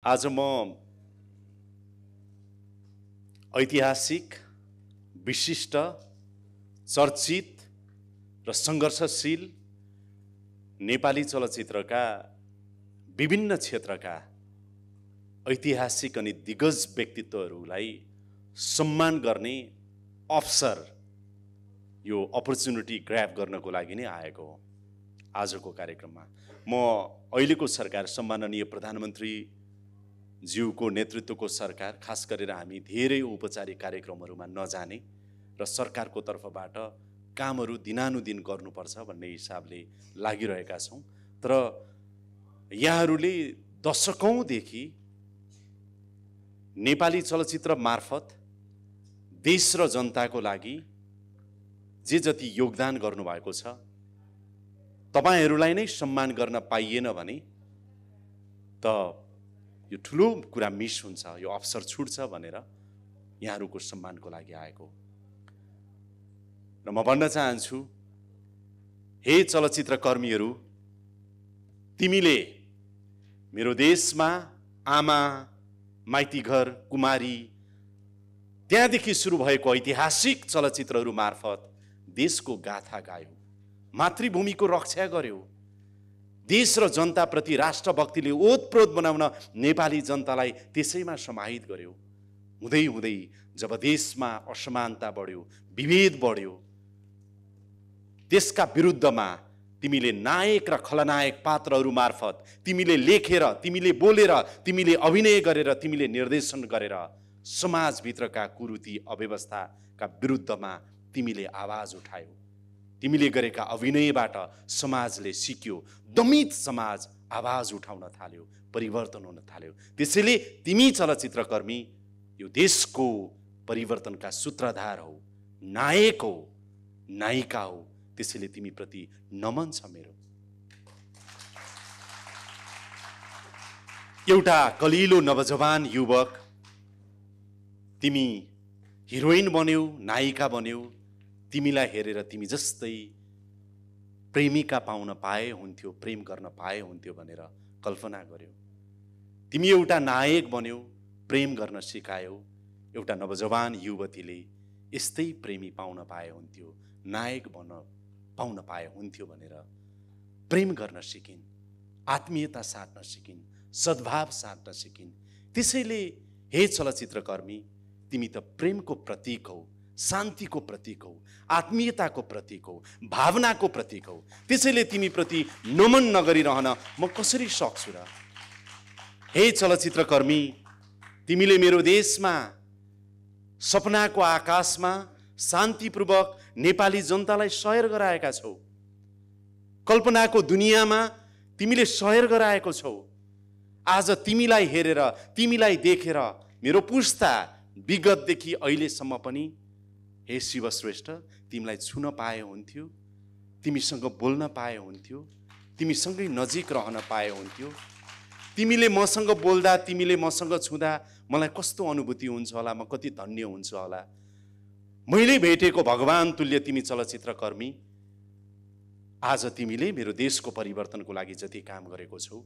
आज म ऐतिहासिक, विशिष्ट, चर्चित र सङ्घर्षशील नेपाली चलचित्रका विभिन्न क्षेत्रका ऐतिहासिक अनि दिग्गज व्यक्तित्वहरूलाई सम्मान गर्ने अवसर, यो अपर्च्युनिटी ग्र्याब गर्नको लागि नै आएको हो। आजको कार्यक्रममा म अहिलेको सरकार, सम्माननीय प्रधानमन्त्री ज्यूको नेतृत्वको सरकार, खास गरेर हामी धेरै औपचारिक कार्यक्रमहरूमा नजाने र सरकारको तर्फबाट कामहरू दिनानुदिन गर्नुपर्छ भन्ने हिसाबले लागिरहेका छौँ। तर यहाँहरूले दशकौँदेखि नेपाली चलचित्र मार्फत देश र जनताको लागि जे जति योगदान गर्नुभएको छ, तपाईहरूलाई नै सम्मान गर्न पाइएन भने त यो ठुलो कुरा मिस हुन्छ, यो अवसर छुट्छ भनेर यहाँहरूको सम्मानको लागि आएको। र म भन्न चाहन्छु, हे चलचित्र कर्मीहरू, तिमीले मेरो देशमा आमा, माइतीघर, कुमारी, त्यहाँदेखि सुरु भएको ऐतिहासिक चलचित्रहरू मार्फत देशको गाथा गायो, मातृभूमिको रक्षा गर्यो, देश र जनताप्रति राष्ट्रभक्तिले ओतप्रोत बनाउन नेपाली जनतालाई त्यसैमा समाहित गर्यो। हुँदै हुँदै जब देशमा असमानता बढ्यो, विभेद बढ्यो, त्यसका विरुद्धमा तिमीले नायक र खलनायक पात्रहरू मार्फत तिमीले लेखेर, तिमीले बोलेर, तिमीले अभिनय गरेर, तिमीले निर्देशन गरेर समाजभित्रका कुरीति अव्यवस्थाका विरुद्धमा तिमीले आवाज उठायौ। तिमीले गरेका अभिनयबाट समाजले सिक्यो, दमित समाज आवाज उठाउन थाल्यो, परिवर्तन हुन थाल्यो। त्यसैले तिमी चलचित्रकर्मी यो देशको परिवर्तनका सूत्रधार हौ, नायक हौ, नायिका हौ। त्यसैले तिमीप्रति नमन छ मेरो। एउटा कलिलो नवजवान युवक, तिमी हिरोइन बन्यौ, नायिका बन्यौ। तिमीलाई हेरेर तिमी जस्तै प्रेमिका पाउन पाए हुन्थ्यो, प्रेम गर्न पाए हुन्थ्यो भनेर कल्पना गर्यौ। तिमी एउटा नायक बन्यौ, प्रेम गर्न सिकायौ। एउटा नवजवान युवतीले यस्तै प्रेमी पाउन पाए हुन्थ्यो, नायक बन्न पाउन पाए हुन्थ्यो भनेर प्रेम गर्न सिकिन्, आत्मीयता साट्न सिकिन्, सद्भाव साट्न सिकिन्। त्यसैले हे चलचित्रकर्मी, तिमी त प्रेमको प्रतीक हौ, शान्तिको प्रतीक हौ, आत्मीयताको प्रतीक हौ, भावनाको प्रतीक हौ। त्यसैले तिमीप्रति नमन नगरिरहन म कसरी सक्छु र? हे चलचित्रकर्मी, तिमीले मेरो देशमा सपनाको आकाशमा शान्तिपूर्वक नेपाली जनतालाई सयर गराएका छौ। कल्पनाको दुनियाँमा तिमीले सयर गराएको छौ। आज तिमीलाई हेरेर, तिमीलाई देखेर मेरो पुस्ता विगतदेखि अहिलेसम्म पनि, हे शिवश्रेष्ठ, तिमीलाई छुन पाए हुन्थ्यो, तिमीसँग बोल्न पाए हुन्थ्यो, तिमीसँगै नजिक रहन पाए हुन्थ्यो। तिमीले मसँग बोल्दा, तिमीले मसँग छुँदा मलाई कस्तो अनुभूति हुन्छ होला, म कति धन्य हुन्छ होला। मैले भेटेको भगवान तुल्य तिमी चलचित्रकर्मी, आज तिमीले मेरो देशको परिवर्तनको लागि जति काम गरेको छौ,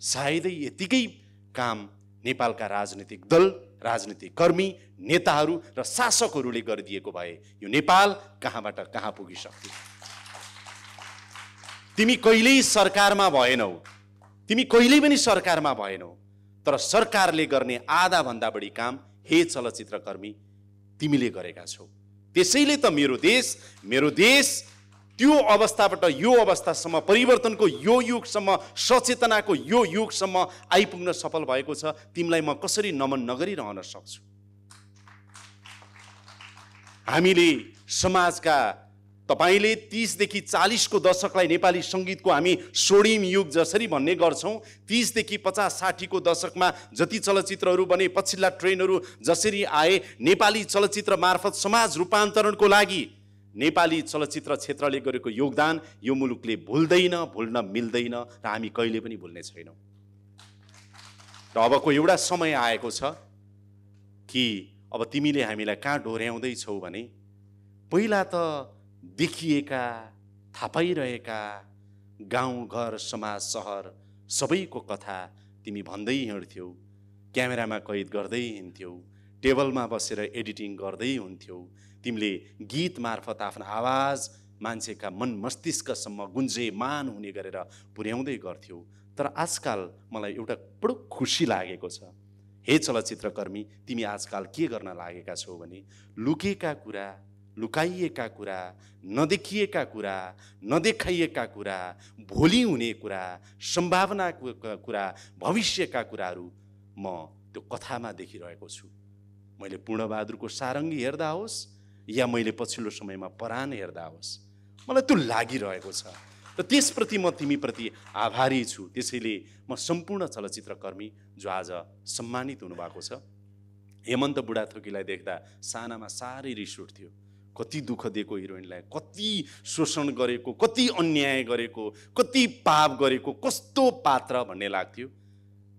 सायदै यतिकै काम नेपालका राजनीतिक दल, राजनीतिक कर्मी, नेताहरू र शासकहरूले गरिदिएको भए यो नेपाल कहाँबाट कहाँ पुगिसक्थ्यो। तिमी कहिल्यै सरकारमा भएनौ, तिमी कहिल्यै पनि सरकारमा भएनौ, तर सरकारले गर्ने आधा भन्दा बढी काम हे चलचित्रकर्मी तिमीले गरेका छौ। त्यसैले त मेरो देश त्यो अवस्थाबाट यो अवस्थासम्म, परिवर्तनको यो युगसम्म, सचेतनाको यो युगसम्म आइपुग्न सफल भएको छ। तिमीलाई म कसरी नमन नगरिरहन सक्छु? हामीले समाजका, तपाईले 30 देखि 40 को दशकलाई नेपाली संगीतको हामी स्वर्णिम युग जसरी भन्ने गर्छौं, 30 देखि 50-60 को दशकमा जति चलचित्रहरू बने, पछिल्ला ट्रेनहरू जसरी आए, नेपाली चलचित्र मार्फत समाज रूपान्तरणको लागि नेपाली चलचित्र क्षेत्रले गरेको योगदान यो मुलुकले भुल्दैन, भुल्न मिल्दैन र हामी कहिले पनि भुल्ने छैनौं। र अबको एउटा समय आएको छ कि अब तिमीले हामीलाई कहाँ डोर्याउँदै छौ भने, पहिला त देखिएका, थाहा पाइरहेका गाउँ घर समाज सहर सबैको कथा तिमी भन्दै हिँड्थ्यौ, क्यामेरामा कैद गर्दै हिँड्थ्यौ, टेबलमा बसेर एडिटिङ गर्दै हुन्थ्यौ, तिमीले गीत मार्फत आफ्नो आवाज मान्छेका मन मस्तिष्कसम्म गुन्जेमान हुने गरेर पुर्याउँदै गर्थ्यौ। तर आजकाल मलाई एउटा बडो खुसी लागेको छ, हे चलचित्रकर्मी, तिमी आजकाल के गर्न लागेका छौ भने लुकेका कुरा, लुकाइएका कुरा, नदेखिएका कुरा, नदेखाइएका कुरा, भोलि हुने कुरा, सम्भावनाको कुरा, भविष्यका कुराहरू म त्यो कथामा देखिरहेको छु। मैले पूर्णबहादुरको सारङ्गी हेर्दा होस् या मैले पछिल्लो समयमा परान हेर्दा होस्, मलाई त्यो लागिरहेको छ र त्यसप्रति म तिमीप्रति आभारी छु। त्यसैले म सम्पूर्ण चलचित्रकर्मी जो आज सम्मानित हुनुभएको छ, हेमन्त बुढाथोकीलाई देख्दा सानामा साह्रै रिस उठ्थ्यो। कति दुःख दिएको हिरोइनलाई, कति शोषण गरेको, कति अन्याय गरेको, कति पाप गरेको, कस्तो पात्र भन्ने लाग्थ्यो।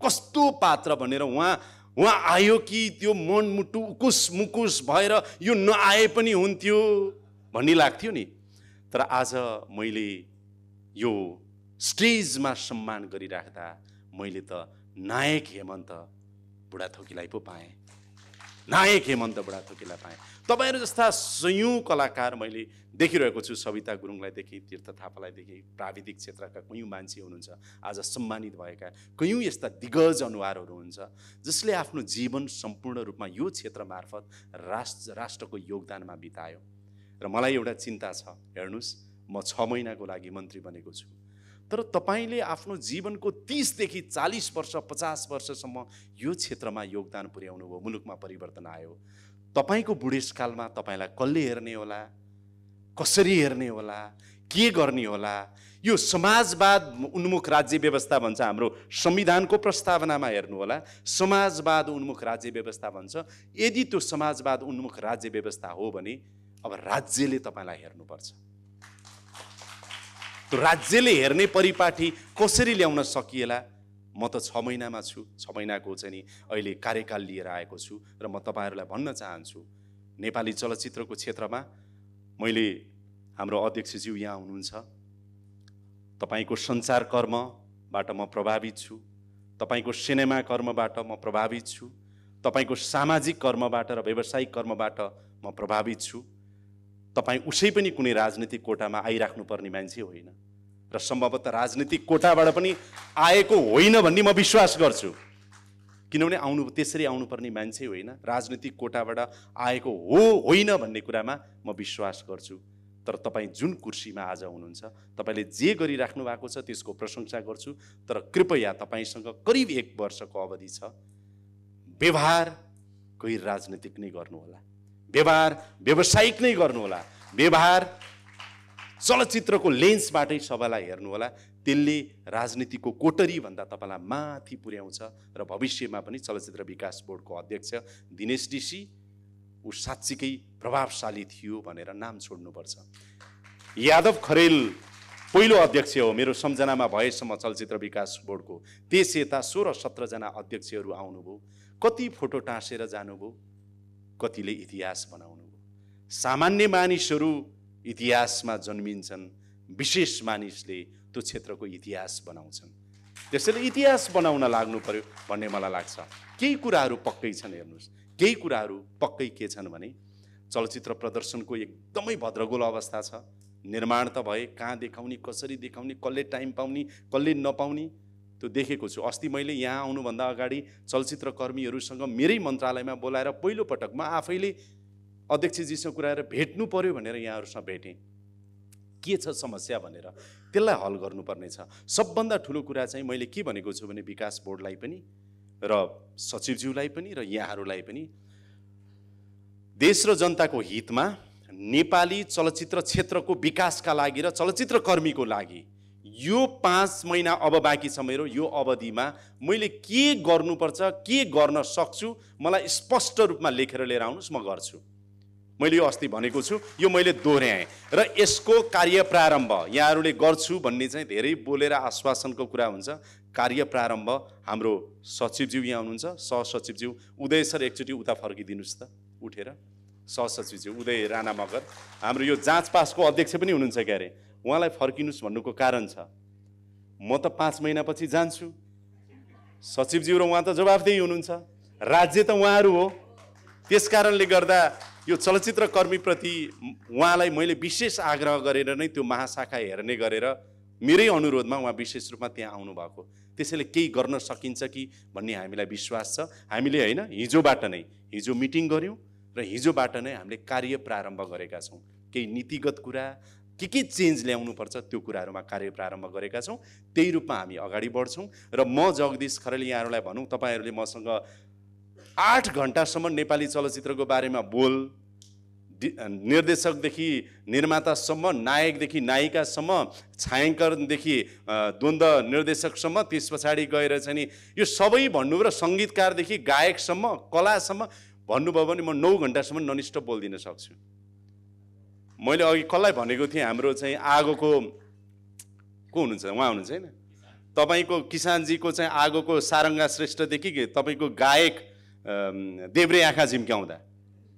कस्तो पात्र भनेर उहाँ आयो कि त्यो मनमुटु उकुस मुकुस भएर यो नआए पनि हुन्थ्यो भन्ने लाग्थ्यो नि। तर आज मैले यो स्टेजमा सम्मान गरिराख्दा मैले त नायक हेमन्त बुढाथोकीलाई पो पाएँ, नायक हेमन्त बुढाथोकीलाई पाएँ। तपाईहरू जस्ता सयौं कलाकार मैले देखिरहेको छु। सविता गुरुङलाई देखि, तीर्थ थापालाई देखि, प्राविधिक क्षेत्रका कयौं मान्छे हुनुहुन्छ आज सम्मानित भएका, कयौं यस्ता दिग्गज अनुहारहरू हुन्छ जसले आफ्नो जीवन सम्पूर्ण रूपमा यो क्षेत्र मार्फत राष्ट्रको योगदानमा बितायो। र मलाई एउटा चिन्ता छ, हेर्नुस्, म 6 महिनाको लागि मन्त्री बनेको छु, तर तपाईले आफ्नो जीवनको 30 देखि 40 वर्ष 50 वर्षसम्म यो क्षेत्रमा योगदान पुर्याउनु भयो, मुलुकमा परिवर्तन आयो। तपाईको बुढेसकालमा तपाईलाई कसले हेर्ने होला, कसरी हेर्ने होला, के गर्ने होला? यो समाजवाद उन्मुख राज्य व्यवस्था भन्छ, हाम्रो संविधानको प्रस्तावनामा हेर्नु होला, समाजवाद उन्मुख राज्य व्यवस्था भन्छ। यदि त्यो समाजवाद उन्मुख राज्य व्यवस्था हो भने अब राज्यले तपाईलाई हेर्नुपर्छ। त्यो राज्यले हेर्ने परिपाटी कसरी ल्याउन सकिएला? म त 6 महिनामा छु, 6 महिनाको चाहिँ नि अहिले कार्यकाल लिएर आएको छु र म तपाईहरूलाई भन्न चाहन्छु, नेपाली चलचित्रको क्षेत्रमा मैले, हाम्रो अध्यक्षज्यू यहाँ हुनुहुन्छ, तपाईको सञ्चार कर्मबाट म प्रभावित छु, तपाईको सिनेमा कर्मबाट म प्रभावित छु, तपाईको सामाजिक कर्मबाट र व्यावसायिक कर्मबाट म प्रभावित छु। तपाईँ उसै पनि कुनै राजनीतिक कोटामा आइराख्नुपर्ने मान्छे होइन र सम्भवतः राजनीतिक कोटाबाट पनि आएको होइन भन्ने म विश्वास गर्छु, किनभने त्यसरी आउनुपर्ने मान्छे होइन, राजनीतिक कोटाबाट आएको होइन भन्ने कुरामा म विश्वास गर्छु। तर तपाईँ जुन कुर्सीमा आज हुनुहुन्छ, तपाईले जे गरिराख्नु भएको छ त्यसको प्रशंसा गर्छु, तर कृपया तपाईसँग करिब 1 वर्षको अवधि छ, व्यवहार गैर राजनीतिक नै गर्नुहोला, व्यवहार व्यावसायिक नै गर्नुहोला, व्यवहार चलचित्रको लेन्सबाटै सबैलाई हेर्नुहोला। त्यसले राजनीतिको कोटरी भन्दा तपाईलाई माथि पुर्याउँछ र भविष्यमा पनि चलचित्र विकास बोर्डको अध्यक्ष दिनेश ऋषि ऊ साँच्चीकै प्रभावशाली थियो भनेर नाम छोड्नुपर्छ। यादव खरेल पहिलो अध्यक्ष हो मेरो सम्झनामा भएसम्म चलचित्र विकास बोर्डको। त्यस यता 16-17 जना अध्यक्षहरू आउनुभयो, कति फोटो टाँसेर जानुभयो, कतिले इतिहास बनाउनुभयो। सामान्य मानिसहरू इतिहासमा जन्मिन्छन्, विशेष मानिसले त्यो क्षेत्रको इतिहास बनाउँछन्। त्यसैले इतिहास बनाउन लाग्नु पर्यो भन्ने मलाई लाग्छ। केही कुराहरू पक्कै छन्, हेर्नुहोस्, केही कुराहरू पक्कै के छन् भने चलचित्र प्रदर्शनको एकदमै भद्रगोल अवस्था छ। निर्माण त भए, कहाँ देखाउने, कसरी देखाउने, कसले टाइम पाउने, कसले नपाउने, त्यो देखेको छु। अस्ति मैले यहाँ आउनुभन्दा अगाडि चलचित्र कर्मीहरूसँग मेरै मन्त्रालयमा बोलाएर पहिलो पटक म आफैले अध्यक्षजीसँग कुरा गरेर भेट्नु पर्यो भनेर यहाँहरूसँग भेटेँ। के छ समस्या भनेर त्यसलाई हल गर्नुपर्ने छ। सबभन्दा ठुलो कुरा चाहिँ मैले के भनेको छु भने विकास बोर्डलाई पनि र सचिवज्यूलाई पनि र यहाँहरूलाई पनि देश र जनताको हितमा नेपाली चलचित्र क्षेत्रको विकासका लागि र चलचित्र कर्मीको लागि यो 5 महिना अब बाँकी छ मेरो, यो अवधिमा मैले के गर्नुपर्छ, के गर्न सक्छु, मलाई स्पष्ट रूपमा लेखेर लिएर आउनुहोस्, म गर्छु। मैले यो अस्ति भनेको छु, यो मैले दोहोऱ्याएँ र यसको कार्य प्रारम्भ यहाँहरूले गर्छु भन्ने चाहिँ धेरै बोलेर आश्वासनको कुरा हुन्छ। कार्य प्रारम्भ हाम्रो सचिवज्यू यहाँ हुनुहुन्छ, सहसचिवज्यू उदय सर एकचोटि उता फर्किदिनुहोस् त उठेर। सहसचिवज्यू उदय राणा मगर हाम्रो यो जाँच पासको अध्यक्ष पनि हुनुहुन्छ क्यारे, उहाँलाई फर्किनुहोस् भन्नुको कारण छ, म त 5 महिनापछि जान्छु, सचिवज्यू र उहाँ त जवाफदेही हुनुहुन्छ, राज्य त उहाँहरू हो। त्यस कारणले गर्दा यो चलचित्र कर्मीप्रति उहाँलाई मैले विशेष आग्रह गरेर नै त्यो महाशाखा हेर्ने गरेर मेरै अनुरोधमा उहाँ विशेष रूपमा त्यहाँ आउनुभएको। त्यसैले केही गर्न सकिन्छ कि भन्ने हामीलाई विश्वास छ। हामीले होइन, हिजो मिटिङ गऱ्यौँ र हिजोबाट नै हामीले कार्य प्रारम्भ गरेका छौँ। केही नीतिगत कुरा के चेन्ज ल्याउनुपर्छ त्यो कुराहरूमा कार्य प्रारम्भ गरेका छौँ। त्यही रूपमा हामी अगाडि बढ्छौँ। र म जगदीश खरेल यहाँहरूलाई भनौँ, तपाईँहरूले मसँग 8 घन्टासम्म नेपाली चलचित्रको बारेमा निर्देशकदेखि निर्मातासम्म, नायकदेखि नायिकासम्म, छायाङ्कनदेखि द्वन्द्व निर्देशकसम्म, त्यस पछाडि गएर चाहिँ नि यो सबै भन्नु र सङ्गीतकारदेखि गायकसम्म, कलासम्म भन्नुभयो भने म 9 घन्टासम्म ननिष्ठ बोलिदिन सक्छु। मैले अघि कसलाई भनेको थिएँ, हाम्रो चाहिँ आगोको को हुनुहुन्छ, उहाँ हुनुहुन्छ होइन, तपाईँको किसानजीको चाहिँ आगोको सारङ्गा श्रेष्ठदेखि तपाईँको गायक देब्रे आँखा झिम्क्याउँदा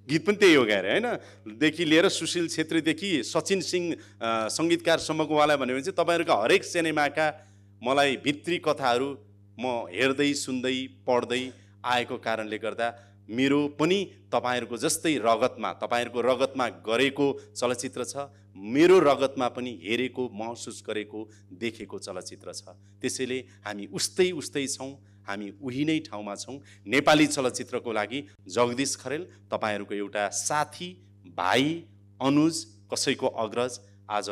गीत पनि त्यही हो गएर होइन, देखि लिएर सुशील छेत्रीदेखि सचिन सिंह सङ्गीतकारसम्मको उहाँलाई भन्यो भने चाहिँ तपाईँहरूका हरेक सिनेमाका मलाई भित्री कथाहरू म हेर्दै सुन्दै पढ्दै आएको कारणले गर्दा मेरो पनि तपाईँहरूको जस्तै रगतमा, तपाईँहरूको रगतमा गरेको चलचित्र छ, मेरो रगतमा पनि हेरेको, महसुस गरेको, देखेको चलचित्र छ। त्यसैले हामी उस्तै छौँ, हामी उही नै ठाउँमा छौँ। नेपाली चलचित्रको लागि जगदीश खरेल तपाईँहरूको एउटा साथी, भाइ, अनुज, कसैको अग्रज आज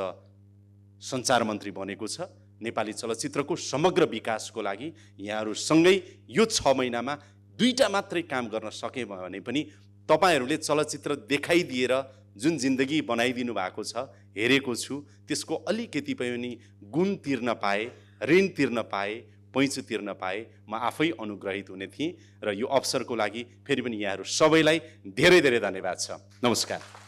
सञ्चार मन्त्री बनेको छ। नेपाली चलचित्रको समग्र विकासको लागि यहाँहरूसँगै यो 6 महिनामा 2टा मात्रै काम गर्न सके भने पनि तपाईँहरूले चलचित्र देखाइदिएर जुन जिन्दगी बनाइदिनु भएको छ, हेरेको छु, त्यसको अलिकति पनि गुण तिर्न पाए, ऋण तिर्न पाए, पैँचो तिर्न पाए, म आफै अनुग्रहित हुने थिएँ। र यो अवसरको लागि फेरि पनि यहाँहरू सबैलाई धेरै धेरै धन्यवाद छ। नमस्कार।